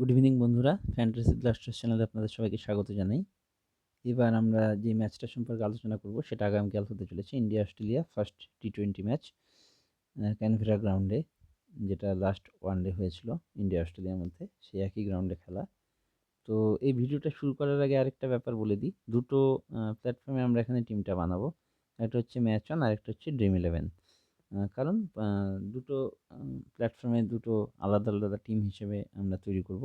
Good evening বন্ধুরা, fantasy Blasters চ্যানেলে আপনাদের সবাইকে স্বাগত জানাই। এবার আমরা যে ম্যাচটা সম্পর্কে আলোচনা করব সেটা আগামীকাল হতে চলেছে ইন্ডিয়া অস্ট্রেলিয়া ফার্স্ট টি-20 ম্যাচ ক্যানভেরা গ্রাউন্ডে, যেটা লাস্ট ওয়ানডে হয়েছিল ইন্ডিয়া অস্ট্রেলিয়ার মধ্যে, সেই একই গ্রাউন্ডে খেলা। তো এই ভিডিওটা শুরু করার আগে আরেকটা ব্যাপার বলে দিই। দুটো প্ল্যাটফর্মে আমরা এখানে টিমটা বানাবো। একটা হচ্ছে ম্যাচ অন, আরেকটা হচ্ছে ড্রিম ইলেভেন। কারণ দুটো প্ল্যাটফর্মে দুটো আলাদা আলাদা টিম হিসেবে আমরা তৈরি করব।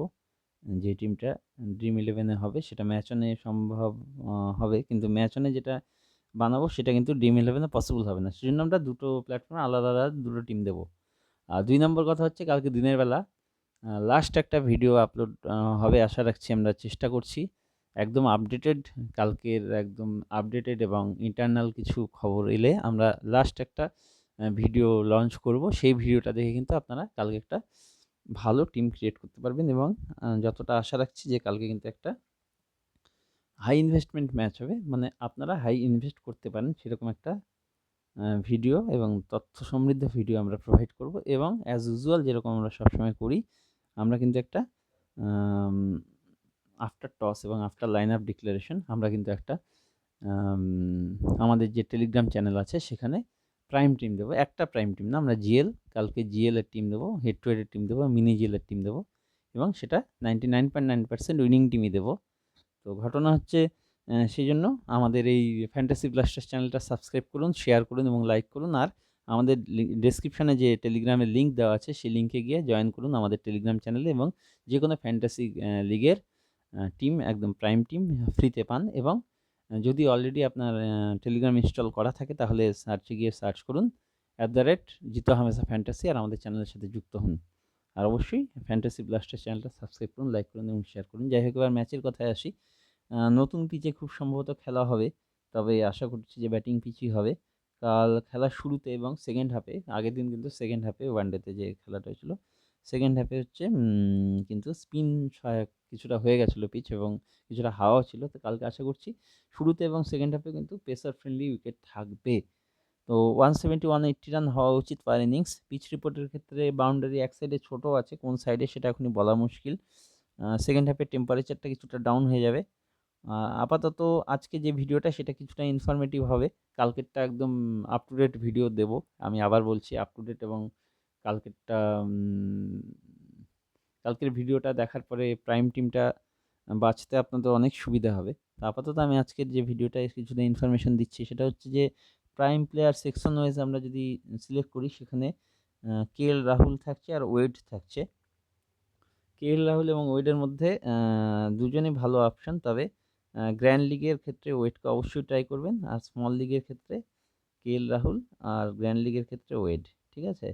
যে টিমটা ড্রিম ইলেভেনে হবে সেটা ম্যাচ অনে সম্ভব হবে, কিন্তু ম্যাচ অনে যেটা বানাবো সেটা কিন্তু ড্রিম ইলেভেনে পসিবল হবে না। সেজন্য আমরা দুটো প্ল্যাটফর্মে আলাদা আলাদা দুটো টিম দেবো। আর 2 নম্বর কথা হচ্ছে, কালকে দিনের বেলা লাস্ট একটা ভিডিও আপলোড হবে আশা রাখছি। আমরা চেষ্টা করছি একদম আপডেটেড, কালকের একদম আপডেটেড এবং ইন্টারনাল কিছু খবর এলে আমরা লাস্ট একটা ভিডিও লঞ্চ করব। সেই ভিডিওটা দেখে কিন্তু আপনারা কালকে একটা ভালো টিম ক্রিয়েট করতে পারবেন এবং যতটা আশা রাখছি যে কালকে কিন্তু একটা হাই ইনভেস্টমেন্ট ম্যাচ হবে, মানে আপনারা হাই ইনভেস্ট করতে পারেন সেরকম একটা ভিডিও এবং তথ্য সমৃদ্ধ ভিডিও আমরা প্রোভাইড করব। এবং অ্যাজ ইউজুয়াল যেরকম আমরা সবসময় করি, আমরা কিন্তু একটা আফটার টস এবং আফটার লাইন আপ ডিক্লারেশন আমরা কিন্তু একটা আমাদের যে টেলিগ্রাম চ্যানেল আছে সেখানে প্রাইম টিম দেবো। একটা প্রাইম টিম না, আমরা জিএল, কালকে জিএল এর টিম দেবো, হেড টু হেডের টিম দেবো, মিনি জিএল এর টিম দেবো এবং সেটা 99.9% উইনিং টিমই দেবো। তো ঘটনা হচ্ছে সেই জন্য আমাদের এই ফ্যান্টাসি ব্লাস্টার্স চ্যানেলটা সাবস্ক্রাইব করুন, শেয়ার করুন এবং লাইক করুন। আর আমাদের ডেসক্রিপশনে যে টেলিগ্রামের লিঙ্ক দেওয়া আছে সেই লিঙ্কে গিয়ে জয়েন করুন আমাদের টেলিগ্রাম চ্যানেলে, এবং যে কোনো ফ্যান্টাসি লিগের টিম একদম প্রাইম টিম ফ্রিতে পান। এবং যদি অলরেডি আপনার টেলিগ্রাম ইনস্টল করা থাকে তাহলে সার্চে গিয়ে সার্চ করুন @জিতো হামেশা ফ্যান্টাসি আর আমাদের চ্যানেলের সাথে যুক্ত হন। আর অবশ্যই ফ্যান্টাসি ব্লাস্টার চ্যানেলটা সাবস্ক্রাইব করুন, লাইক করুন এবং শেয়ার করুন। যাই হোক, এবার ম্যাচের কথায় আসি। নতুন পিচে খুব সম্ভবত খেলা হবে, তবে আশা করছি যে ব্যাটিং পিচই হবে। কাল খেলার শুরুতে এবং সেকেন্ড হাফে, আগের দিন কিন্তু সেকেন্ড হাফে ওয়ানডেতে যে খেলাটা হয়েছিল সেকেন্ড হাফে হচ্ছে কিন্তু স্পিন সহায়ক কিছুটা হয়ে গেছিলো পিচ এবং কিছুটা হাওয়াও ছিল। তো কালকে আশা করছি শুরুতে এবং সেকেন্ড হাফে কিন্তু পেসার ফ্রেন্ডলি উইকেট থাকবে। তো 170-180 রান হওয়া উচিত পার ইনিংস। পিচ রিপোর্টের ক্ষেত্রে বাউন্ডারি এক সাইডে ছোটো আছে, কোন সাইডে সেটা এখনই বলা মুশকিল। সেকেন্ড হাফে টেম্পারেচারটা কিছুটা ডাউন হয়ে যাবে। আপাতত আজকে যে ভিডিওটা সেটা কিছুটা ইনফরমেটিভ হবে। কালকেরটা একদম আপ টু ডেট ভিডিও দেব। আমি আবার বলছি আপ টু ডেট, এবং কালকেরটা কালকের ভিডিওটা দেখার পরে প্রাইম টিমটা বাছতে আপনাদের অনেক সুবিধা হবে। তো আপাতত আমি আজকের যে ভিডিওটায় কিছুটা ইনফরমেশন দিচ্ছি সেটা হচ্ছে যে প্রাইম প্লেয়ার সেকশন ওয়াইজ আমরা যদি সিলেক্ট করি সেখানে কেএল রাহুল থাকছে আর ওয়েড থাকছে। কেএল রাহুল এবং ওয়েডের মধ্যে দুজনেই ভালো অপশন, তবে গ্র্যান্ড লিগের ক্ষেত্রে ওয়েডকে অবশ্যই ট্রাই করবেন, আর স্মল লিগের ক্ষেত্রে কেএল রাহুল, আর গ্র্যান্ড লিগের ক্ষেত্রে ওয়েড। ঠিক আছে,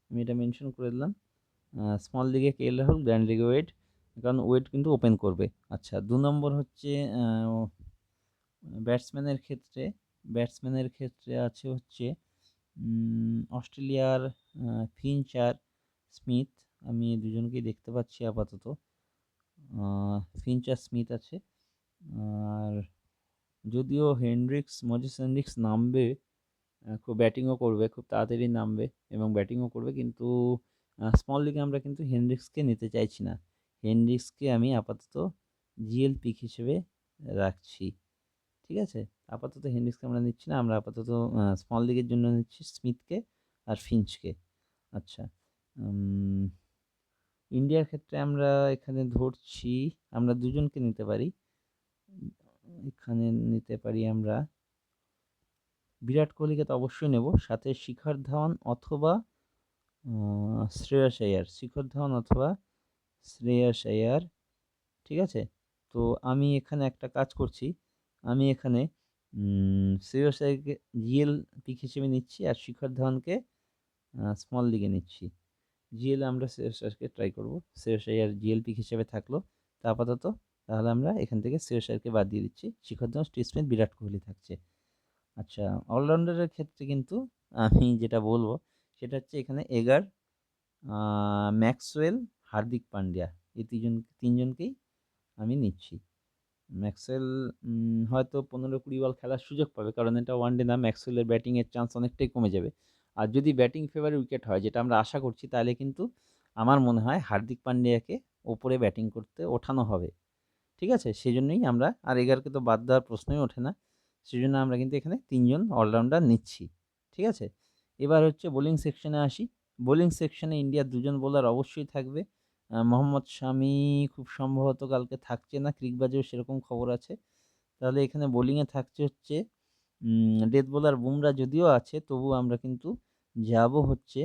আমি এটা মেনশন করে দিলাম। স্মল লিগে কেএল রাহুল, গ্র্যান্ড লিগে ওয়েড, কারণ ওয়েড কিন্তু ওপেন করবে। আচ্ছা, 2 নম্বর হচ্ছে ব্যাটসম্যানের ক্ষেত্রে আছে হচ্ছে অস্ট্রেলিয়ার ফিঞ্চ আর স্মিথ। আমি দুজনকেই দেখতে পাচ্ছি আপাতত। ফিঞ্চ আর স্মিথ আছে। আর যদিও মজিস হেনরিক্স নামবে, খুব ব্যাটিংও করবে, খুব তাড়াতাড়ি নামবে এবং ব্যাটিংও করবে, কিন্তু স্মল লিগে আমরা কিন্তু হেনরিক্সকে নিতে চাইছি না। হেনরিক্সকে আমি আপাতত জিএল পিক হিসেবে রাখছি। ঠিক আছে, আপাতত হেনরিক্সকে আমরা নিচ্ছি না, আমরা আপাতত স্মল লিগের জন্য নিচ্ছি স্মিথকে আর ফিঞ্চকে। আচ্ছা, ইন্ডিয়ার ক্ষেত্রে আমরা এখানে ধরছি আমরা দুজনকে নিতে পারি। এখানে নিতে পারি আমরা বিরাট কোহলিকে তো অবশ্যই নেব, সাথে শিখর ধাওয়ান অথবা শ্রেয়াস আয়ার। ঠিক আছে, তো আমি এখানে একটা কাজ করছি, আমি এখানে শ্রেয়াস আয়ারকে জিএল পিক হিসেবে নিচ্ছি আর শিখর ধাওয়ানকে স্মল লিগে নিচ্ছি। জিএল আমরা শ্রেয়াস আয়ারকে ট্রাই করব, শ্রেয়াস আয়ার জিএল পিক হিসেবে থাকলো। তা আপাতত তাহলে আমরা এখান থেকে শ্রেয়াস আয়ারকে বাদ দিয়ে দিচ্ছি, শিখর ধাওয়ান, স্টিভ স্মিথ, বিরাট কোহলি থাকছে। আচ্ছা, অলরাউন্ডারের ক্ষেত্রে কিন্তু আমি যেটা বলবো সেটা হচ্ছে এখানে এগার, ম্যাক্সওয়েল, হার্দিক পান্ডিয়া, এই তিনজনকেই আমি নিচ্ছি। ম্যাক্সওয়েল হয়তো 15-20 বল খেলার সুযোগ পাবে, কারণ এটা ওয়ানডে না, ম্যাক্সওয়েলের ব্যাটিংয়ের চান্স অনেকটাই কমে যাবে। আর যদি ব্যাটিং ফেভারে উইকেট হয়, যেটা আমরা আশা করছি, তাহলে কিন্তু আমার মনে হয় হার্দিক পান্ডিয়াকে ওপরে ব্যাটিং করতে ওঠানো হবে। ঠিক আছে? সেজন্যই আমরা আর এগারকে তো বাদ দেওয়ার প্রশ্নই ওঠে না। সেজন্য আমরা কিন্তু এখানে ৩ জন অলরাউন্ডার নিচ্ছি। ঠিক আছে? এবার হচ্ছে বোলিং সেকশনে আসি। বোলিং সেকশনে ইন্ডিয়ার ২ জন বোলার অবশ্যই থাকবে। মোহাম্মদ শামি খুব সম্ভবত কালকে থাকছে না, ক্রিকবাজেও সেরকম খবর আছে। তাহলে এখানে বোলিংয়ে থাকছে হচ্ছে ডেথ বোলার বুমরা যদিও আছে, তবুও আমরা কিন্তু যাবো হচ্ছে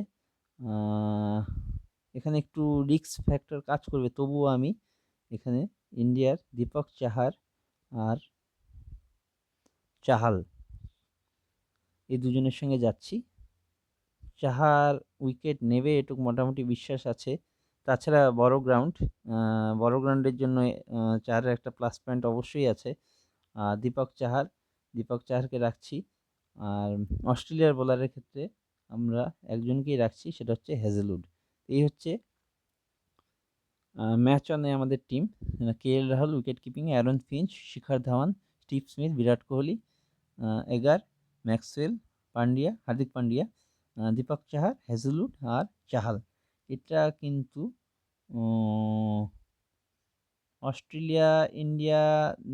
এখানে একটু রিস্ক ফ্যাক্টর কাজ করবে, তবুও আমি এখানে ইন্ডিয়ার দীপক চাহার আর চাহাল এই দুজনের সঙ্গে যাচ্ছি। চাহার উইকেট নেবে এটুকু মোটামুটি বিশ্বাস আছে। তাছাড়া বড় গ্রাউন্ডের জন্য চাহারের একটা প্লাস পয়েন্ট অবশ্যই আছে। দীপক চাহারকে রাখছি। আর অস্ট্রেলিয়ার বোলারের ক্ষেত্রে আমরা একজনকেই রাখছি, সেটা হচ্ছে হ্যাজেলউড। এই হচ্ছে ম্যাচ অনে আমাদের টিম। কেএল রাহুল উইকেট কিপিংয়ে, Aaron Finch, Shikhar Dhawan, Steve Smith, Virat Kohli, Agar, Maxwell, Hardik Pandya, Deepak Chahar, Hazlewood আর চাহাল। এটা কিন্তু অস্ট্রেলিয়া ইন্ডিয়া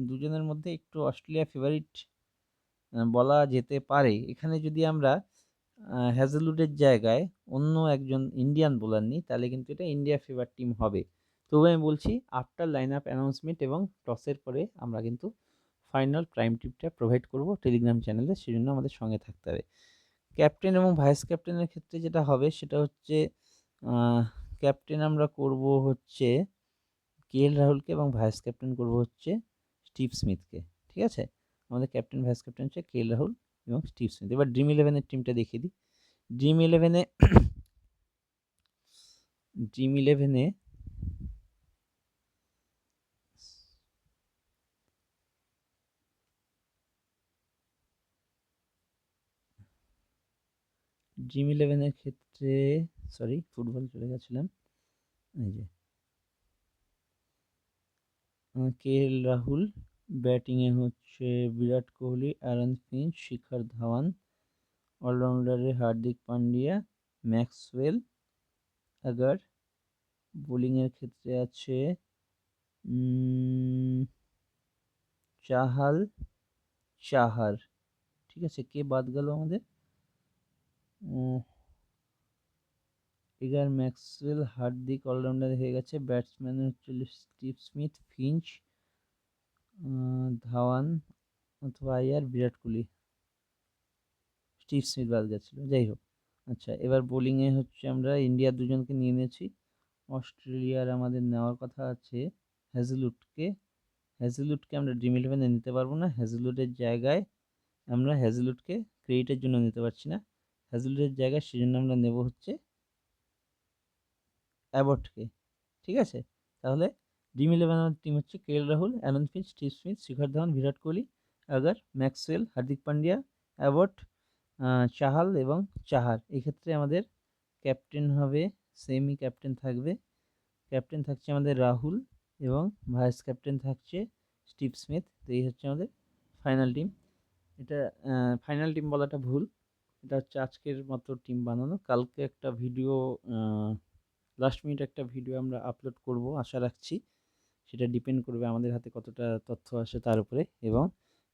দুজনের মধ্যে একটু অস্ট্রেলিয়া ফেভারিট বলা যেতে পারে। এখানে যদি আমরা হ্যাজেলউডের জায়গায় অন্য একজন ইন্ডিয়ান বোলার নিই, তাহলে কিন্তু এটা ইন্ডিয়া ফেভার টিম হবে। তবু আমি বলছি আফটার লাইন আপ অ্যানাউন্সমেন্ট এবং টসের পরে আমরা কিন্তু ফাইনাল প্রাইম টিপটা প্রোভাইড করব টেলিগ্রাম চ্যানেলে, সেজন্য আমাদের সঙ্গে থাকতে হবে। ক্যাপ্টেন এবং ভাইস ক্যাপ্টেনের ক্ষেত্রে যেটা হবে সেটা হচ্ছে ক্যাপ্টেন আমরা করব হচ্ছে কেএল রাহুলকে এবং ভাইস ক্যাপ্টেন করব হচ্ছে স্টিভ স্মিথকে। ঠিক আছে? আমাদের ক্যাপ্টেন ভাইস ক্যাপ্টেন হচ্ছে কেএল রাহুল এবং স্টিভ স্মিথ। এবার ড্রিম ইলেভেনের টিমটা দেখিয়ে দিই। ড্রিম ইলেভেনে ড্রিম ইলেভেনে ড্রিম ইলেভেনের ক্ষেত্রে সরি ফুটবল চলে গেছিলাম। এই যে কেএল রাহুল, ব্যাটিংয়ে হচ্ছে Virat Kohli, Aaron Finch, Shikhar Dhawan, অলরাউন্ডারে Hardik Pandya, Maxwell, agar, বোলিংয়ের ক্ষেত্রে আছে চাহাল, চাহার। ঠিক আছে? কে বাদ গেল আমাদের? এগার, ম্যাক্সওয়েল, হার্দিক অলরাউন্ডার হয়ে গেছে। ব্যাটসম্যান হচ্ছে স্টিভ স্মিথ, ফিঞ্চ, ধাওয়ান অথবা আইয়ার, বিরাট কোহলি। স্টিভ স্মিথ বাদ গেছিলো, যাই হোক। আচ্ছা, এবার বোলিংয়ে হচ্ছে আমরা ইন্ডিয়ার দুজনকে নিয়ে নিয়েছি। অস্ট্রেলিয়ার আমাদের নেওয়ার কথা আছে হ্যাজেলউডকে। হ্যাজেলউডকে আমরা ড্রিম ইলেভেনে নিতে পারবো না। হ্যাজেলউডের জায়গায় আমরা হ্যাজেলউডকে ক্রেডিটের জন্য নিতে পারছি না। হ্যাজেলউডের জায়গায় সেজন্য আমরা নেব হচ্ছে অ্যাবটকে। ঠিক আছে? তাহলে ড্রিম ইলেভেনের টিম হচ্ছে KL Rahul, Aaron Finch, Steve Smith, Shikhar Dhawan, Virat Kohli, Agar, Maxwell, Hardik Pandya, Abbott, Chahal এবং চাহার। এক্ষেত্রে আমাদের ক্যাপ্টেন হবে সেমই ক্যাপ্টেন থাকবে। ক্যাপ্টেন থাকছে আমাদের রাহুল এবং ভাইস ক্যাপ্টেন থাকছে স্টিভ স্মিথ। তো এই হচ্ছে আমাদের ফাইনাল টিম। এটা ফাইনাল টিম বলাটা ভুল। এটা হচ্ছে আজকের মতো টিম বানানো। কালকে একটা ভিডিও লাস্ট মিনিট একটা ভিডিও আমরা আপলোড করব আশা রাখছি। সেটা ডিপেন্ড করবে আমাদের হাতে কতটা তথ্য আসে তার উপরে। এবং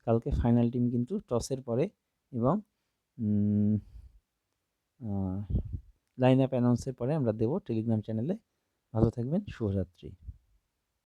কালকে ফাইনাল টিম কিন্তু টসের পরে এবং লাইন আপ অ্যানাউন্সের পরে আমরা দেবো টেলিগ্রাম চ্যানেলে। ভালো থাকবেন, শুভরাত্রি।